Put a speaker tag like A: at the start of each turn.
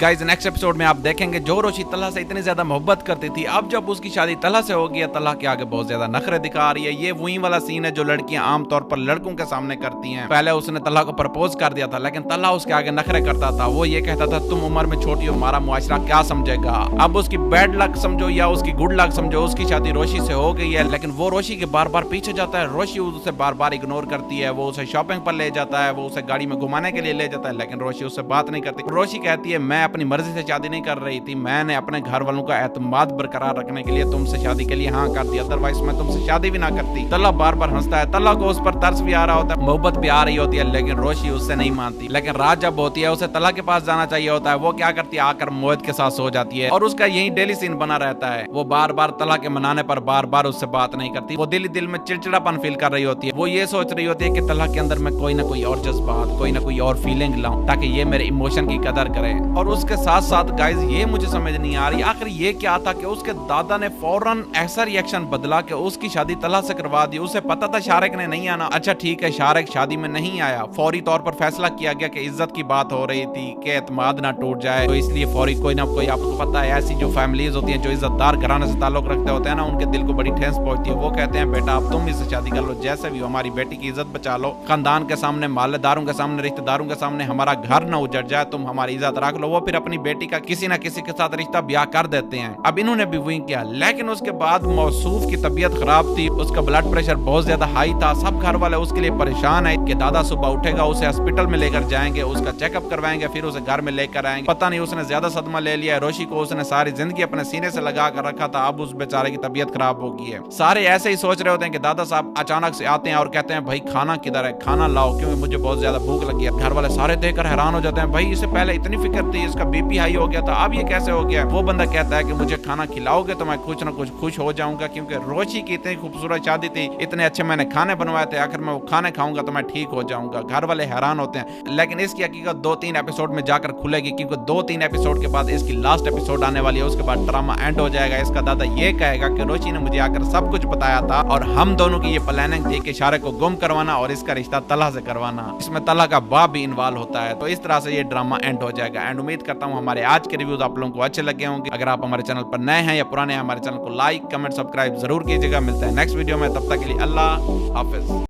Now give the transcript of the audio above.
A: Guys next episode में आप देखेंगे जो रोशी तल्हा से इतनी ज्यादा मोहब्बत करती थी, अब जब उसकी शादी तल्हा से हो गई है, तल्हा के आगे बहुत ज्यादा नखरे दिखा रही है। ये वही वाला सीन है जो लड़कियां आमतौर पर लड़कों के सामने करती हैं। पहले उसने तल्हा को प्रपोज कर दिया था, लेकिन तल्हा उसके आगे नखरे करता था। वो ये कहता था तुम उम्र में छोटी हो, हमारा मुआशरा क्या समझेगा। अब उसकी बैड लक समझो या उसकी गुड लक समझो, उसकी शादी रोशी से हो गई है, लेकिन वो रोशी के बार बार पीछे जाता है। रोशी उसे बार बार इग्नोर करती है। वो उसे शॉपिंग पर ले जाता है, वो उसे गाड़ी में घुमाने के लिए ले जाता है, लेकिन रोशी उससे बात नहीं करती। रोशी कहती है मैं अपनी मर्जी से शादी नहीं कर रही थी, मैंने अपने घर वालों का एतमाद बरकरार रखने के लिए तुमसे शादी के लिए हाँ कर दिया, अदरवाइज मैं तुमसे शादी भी ना करती। तल्हा बार बार हंसता है। तल्हा को उस पर तरस भी आ रहा होता है, मोहब्बत भी आ रही होती है, लेकिन रोशी उससे नहीं मानती। लेकिन रात जब होती है, उसे तल्हा के पास जाना चाहिए होता है। वो क्या करती है, आकर मोहित के साथ सो जाती है और उसका यही डेली सीन बना रहता है। वो बार बार तल्हा के मनाने पर बार बार उससे बात नहीं करती। वो दिल में चिड़चिड़ापन फील कर रही होती है। वो ये सोच रही होती है कि तल्हा के अंदर मैं कोई ना कोई और जज्बात, कोई ना कोई और फीलिंग लाऊं ताकि ये मेरे इमोशन की कदर करे। और उसके साथ साथ गाइस ये मुझे समझ नहीं आ रही आखिर ये क्या था कि उसके दादा ने फौरन ऐसा रिएक्शन बदला कि उसकी शादी तल्हा से करवा दी। उसे पता था शारिक ने नहीं आना। अच्छा ठीक है, शारिक शादी में नहीं आया, फौरी तौर पर फैसला किया गया कि इज्जत की बात हो रही थी कि एतमाद ना टूट जाए, तो इसलिए फौरी कोई ना कोई, आपको पता है ऐसी जो फैमिलीज होती हैं जो इज्जतदार घराने से ताल्लुक रखते होते हैं ना, उनके दिल को बड़ी ठेस पहुंचती है। वो कहते हैं बेटा अब तुम इससे शादी कर लो, जैसे भी हो हमारी बेटी की इज्जत बचा लो, खानदान के सामने, मालेदारों के सामने, रिश्तेदारों के सामने हमारा घर न उजड़ जाए, तुम हमारी इज्जत रख लो। वो फिर अपनी बेटी का किसी न किसी के साथ रिश्ता ब्याह कर देते हैं। अब इन्होंने भी वही किया, लेकिन उसके बाद मौसूफ की तबीयत खराब थी, उसका ब्लड प्रेशर बहुत ज्यादा हाई था। सब घर वाले उसके लिए परेशान है कि दादा सुबह उठेगा, उसे हॉस्पिटल में लेकर जाएंगे, उसका चेकअप करवाएंगे, फिर उसे घर में लेकर आएंगे। पता नहीं उसने ज्यादा सदमा ले लिया है। रोशी को उसने सारी जिंदगी अपने सीने से लगा कर रखा था, अब उस बेचारे की तबीयत खराब हो गई है। सारे ऐसे ही सोच रहे होते हैं कि दादा साहब अचानक से आते हैं और कहते हैं भाई खाना किधर है, खाना लाओ क्योंकि मुझे बहुत ज्यादा भूख लगी है। घर वाले सारे देखकर हैरान हो जाते हैं, भाई इसे पहले इतनी फिक्र थी, इसका बीपी हाई हो गया था, अब ये कैसे हो गया। वो बंदा कहता है कि मुझे खाना खिलाओगे तो मैं कुछ ना कुछ खुश हो जाऊंगा, क्योंकि रोशी की इतनी खूबसूरत शादी थी, इतने अच्छे मैंने खाने बनवाए थे, आखिर मैं वो खाने खाऊंगा तो मैं ठीक हो जाऊंगा। घर वाले हैरान होते हैं, लेकिन इसकी हकीकत 2-3 एपिसोड में जाकर खुलेगी, क्योंकि 2-3 एपिसोड के बाद इसकी लास्ट एपिसोड आने वाली है। उसके बाद ड्रामा एंड हो जाएगा। इसका दादा ये कहेगा कि रोशी ने मुझे आकर सब कुछ बताया था और हम दोनों की ये प्लानिंग थी कि शारिक को गुम करवाना और इसका रिश्ता तल्हा से करवाना। इसमें तल्हा का बाप भी इन्वॉल्व होता है। तो इस तरह से ये ड्रामा एंड हो जाएगा। एंड उम्मीद करता हूँ हमारे आज के रिव्यूज आप लोगों को अच्छे लगे होंगे। अगर आप हमारे चैनल पर नए हैं या पुराने हैं, हमारे चैनल को लाइक, कमेंट, सब्सक्राइब जरूर कीजिएगा। मिलता है नेक्स्ट वीडियो में, तब तक के लिए अल्लाह हाफिज।